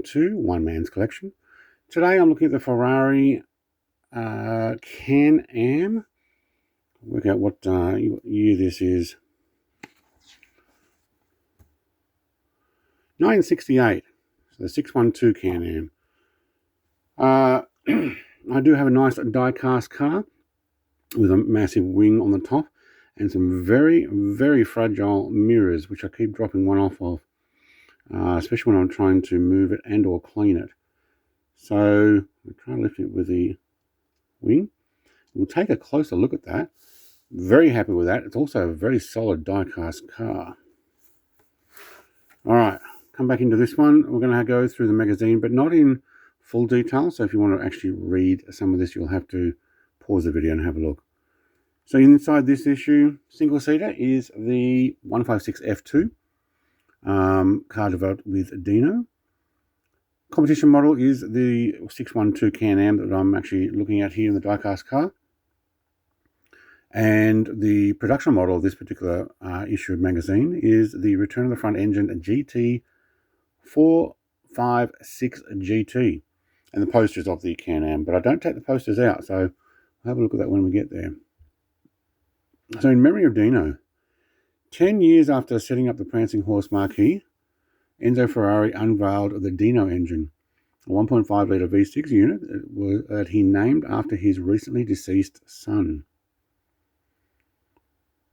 612 One Man's Collection. Today I'm looking at the Ferrari Can-Am. Work out what year this is. 1968. So the 612 Can-Am. I do have a nice die-cast car with a massive wing on the top and some very, very fragile mirrors, which I keep dropping one off of, especially when I'm trying to move it and or clean it. So I'll try and lift it with the wing. We'll take a closer look at that. Very happy with that. It's also a very solid die-cast car. All right, come back into this one. We're going to go through the magazine, but not in full detail. So if you want to actually read some of this, you'll have to pause the video and have a look. So inside this issue, single-seater is the 156 F2, car developed with Dino. Competition model is the 612 Can-Am that I'm actually looking at here in the die-cast car. And the production model of this particular issue of magazine is the Return of the Front Engine GT456 GT. And the posters of the Can-Am, but I don't take the posters out, so we'll have a look at that when we get there. So in memory of Dino, 10 years after setting up the Prancing Horse marquee, Enzo Ferrari unveiled the Dino engine, a 1.5-litre V6 unit that he named after his recently deceased son.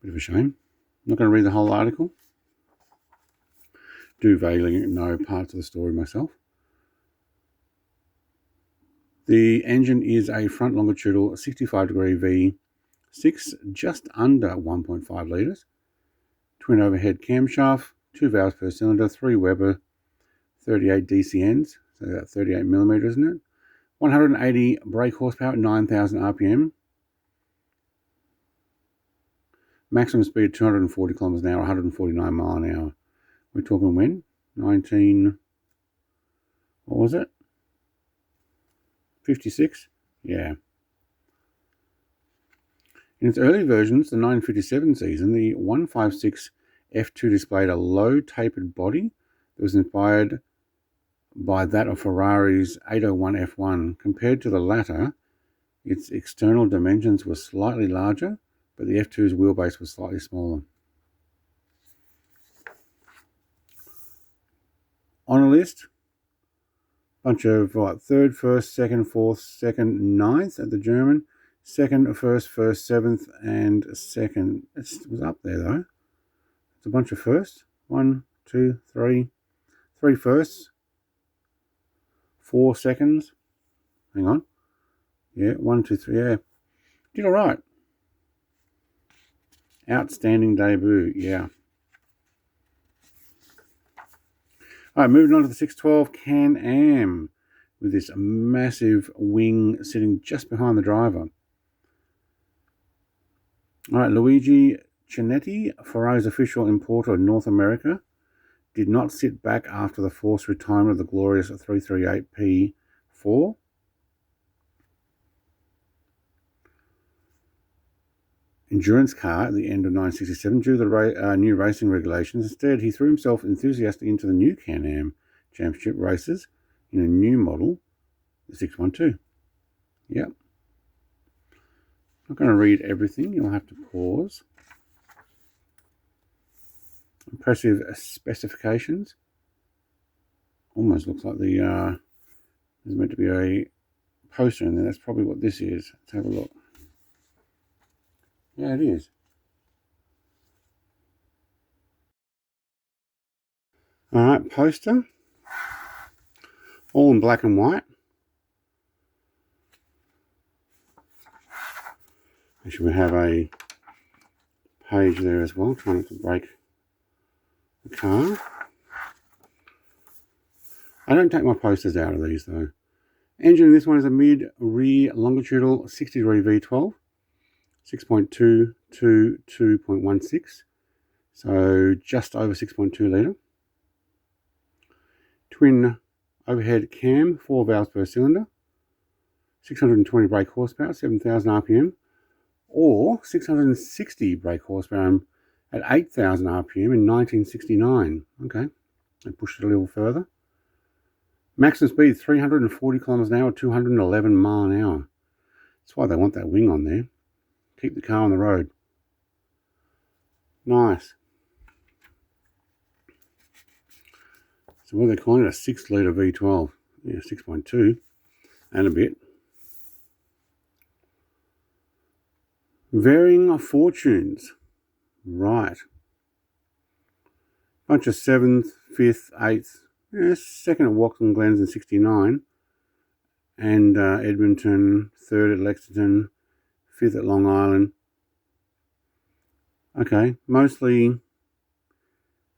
Bit of a shame. I'm not going to read the whole article. Do vaguely know parts of the story myself. The engine is a front longitudinal 65-degree V6, just under 1.5 litres. Twin overhead camshaft, 2 valves per cylinder, 3 Weber 38 DCNs, so about 38 millimetres, isn't it? 180 brake horsepower, 9,000 RPM. Maximum speed 240 kilometres an hour, 149 mile an hour. We're talking when? What was it? 56? Yeah. In its early versions, the 1957 season, the 156 F2 displayed a low tapered body that was inspired by that of Ferrari's 801 F1. Compared to the latter, its external dimensions were slightly larger, but the F2's wheelbase was slightly smaller. On a list, bunch of third, first, second, fourth, second, ninth at the German, second, first, seventh, and second. It was up there though. It's a bunch of firsts. 1, 2, 3. 3 firsts. 4 seconds. Hang on. Yeah, 1, 2, 3. Yeah. Did all right. Outstanding debut. Yeah. All right, moving on to the 612 Can-Am with this massive wing sitting just behind the driver. All right, Luigi Chinetti, Ferrari's official importer in North America, did not sit back after the forced retirement of the glorious 338 P4. Endurance car at the end of 1967 due to the new racing regulations. Instead, he threw himself enthusiastically into the new Can-Am Championship races in a new model, the 612. Yep. Not going to read everything. You'll have to pause. Impressive specifications. Almost looks like there's meant to be a poster in there. That's probably what this is. Let's have a look. Yeah, it is. All right, poster. All in black and white. Actually, we have a page there as well, trying not to break the car. I don't take my posters out of these though. Engine in this one is a mid-rear longitudinal 60-degree V12. 6.2 to 2.16, so just over 6.2 litre. Twin overhead cam, 4 valves per cylinder, 620 brake horsepower, 7,000 RPM, or 660 brake horsepower at 8,000 RPM in 1969. Okay, I pushed it a little further. Maximum speed 340 kilometers an hour, 211 mile an hour. That's why they want that wing on there. Keep the car on the road. Nice. So what are they calling it? A 6-litre V12. Yeah, 6.2 and a bit. Varying fortunes. Right. Bunch of 7th, 5th, 8th. Yeah, second at Watkin Glens in 69. And Edmonton, 3rd at Lexington, 5th at Long Island. Okay, mostly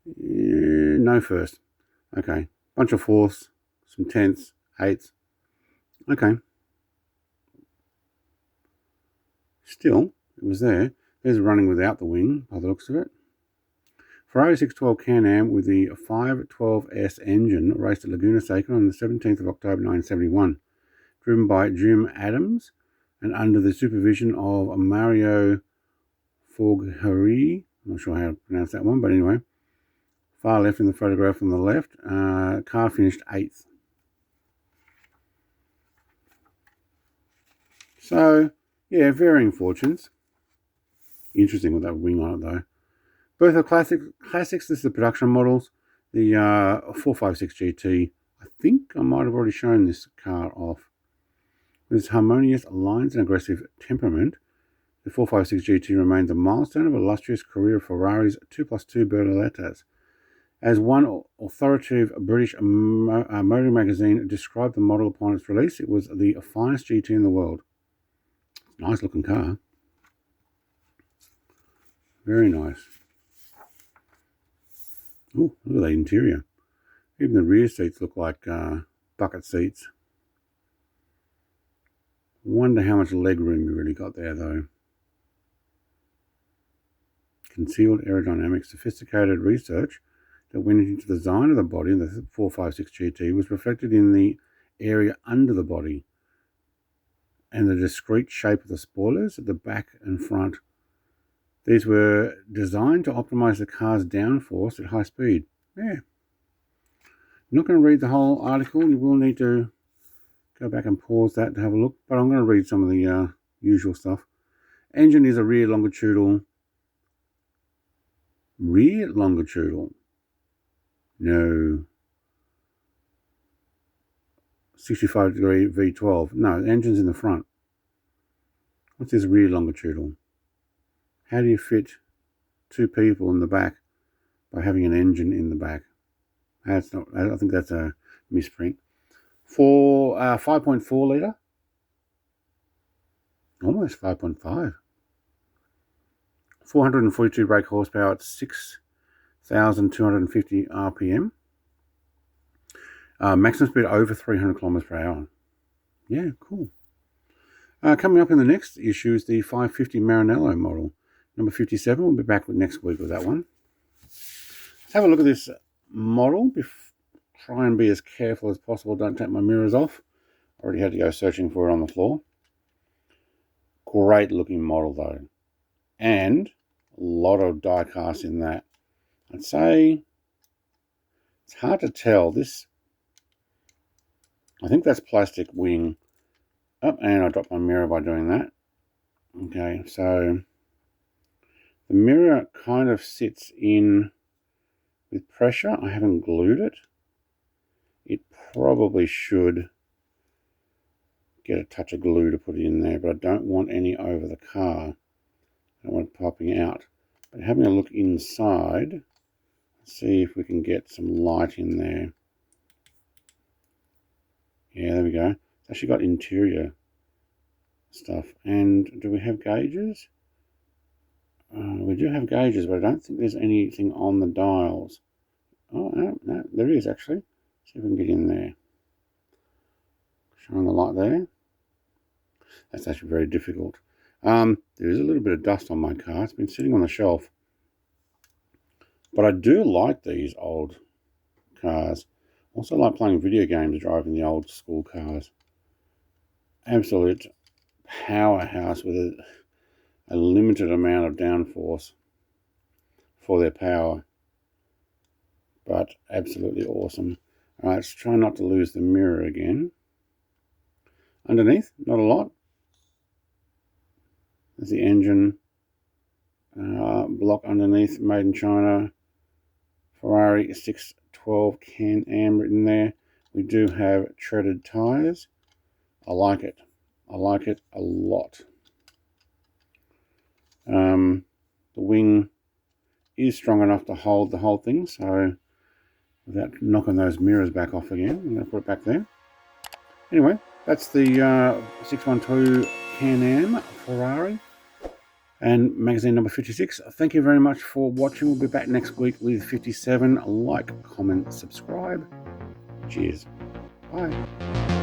no first. Okay, bunch of 4ths, some 10ths, 8ths. Okay. Still, it was there. There's running without the wing by the looks of it. Ferrari 612 Can-Am with the 512S engine raced at Laguna Seca on the 17th of October 1971, driven by Jim Adams and under the supervision of Mario Forgeri. I'm not sure how to pronounce that one, but anyway. Far left in the photograph on the left. Car finished 8th. So, yeah, varying fortunes. Interesting with that wing on it, though. Both are classics. This is the production models. The 456 GT. I think I might have already shown this car off. With its harmonious lines and aggressive temperament, the 456 GT remains a milestone of illustrious career of Ferrari's 2+2 Berlinettas. As one authoritative British motor magazine described the model upon its release, it was the finest GT in the world. Nice looking car. Very nice. Ooh, look at that interior. Even the rear seats look like bucket seats. Wonder how much leg room you really got there, though. Concealed aerodynamics, sophisticated research that went into the design of the body in the 456 GT was reflected in the area under the body and the discrete shape of the spoilers at the back and front. These were designed to optimize the car's downforce at high speed. Yeah. I'm not going to read the whole article. You will need to go back and pause that to have a look, but I'm going to read some of the usual stuff. Engine is a rear longitudinal. No. 65-degree V12. No, the engine's in the front. What's this rear longitudinal? How do you fit 2 people in the back by having an engine in the back? That's not. I think that's a misprint. 5.4 litre. Almost 5.5. 442 brake horsepower at 6,250 RPM. Maximum speed over 300 kilometers per hour. Yeah, cool. Coming up in the next issue is the 550 Maranello model. Number 57. We'll be back next week with that one. Let's have a look at this model. Try and be as careful as possible. Don't take my mirrors off. Already had to go searching for it on the floor. Great looking model though. And a lot of die cast in that. I'd say it's hard to tell. I think that's plastic wing. Oh, and I dropped my mirror by doing that. Okay, so the mirror kind of sits in with pressure. I haven't glued it. It probably should get a touch of glue to put in there, but I don't want any over the car. I don't want it popping out. But having a look inside, see if we can get some light in there. Yeah, there we go. It's actually got interior stuff. And do we have gauges? We do have gauges, but I don't think there's anything on the dials. Oh, no, there is actually. See if we can get in there. Shine the light there. That's actually very difficult. There is a little bit of dust on my car. It's been sitting on the shelf. But I do like these old cars. Also like playing video games driving the old school cars. Absolute powerhouse with a limited amount of downforce for their power. But absolutely awesome. All right, let's try not to lose the mirror again. Underneath, not a lot. There's the engine block underneath, made in China. Ferrari 612 Can-Am written there. We do have treaded tyres. I like it. I like it a lot. The wing is strong enough to hold the whole thing, so without knocking those mirrors back off again, I'm going to put it back there. Anyway, that's the 612 Can-Am Ferrari and magazine number 56. Thank you very much for watching. We'll be back next week with 57. Like, comment, subscribe. Cheers. Bye.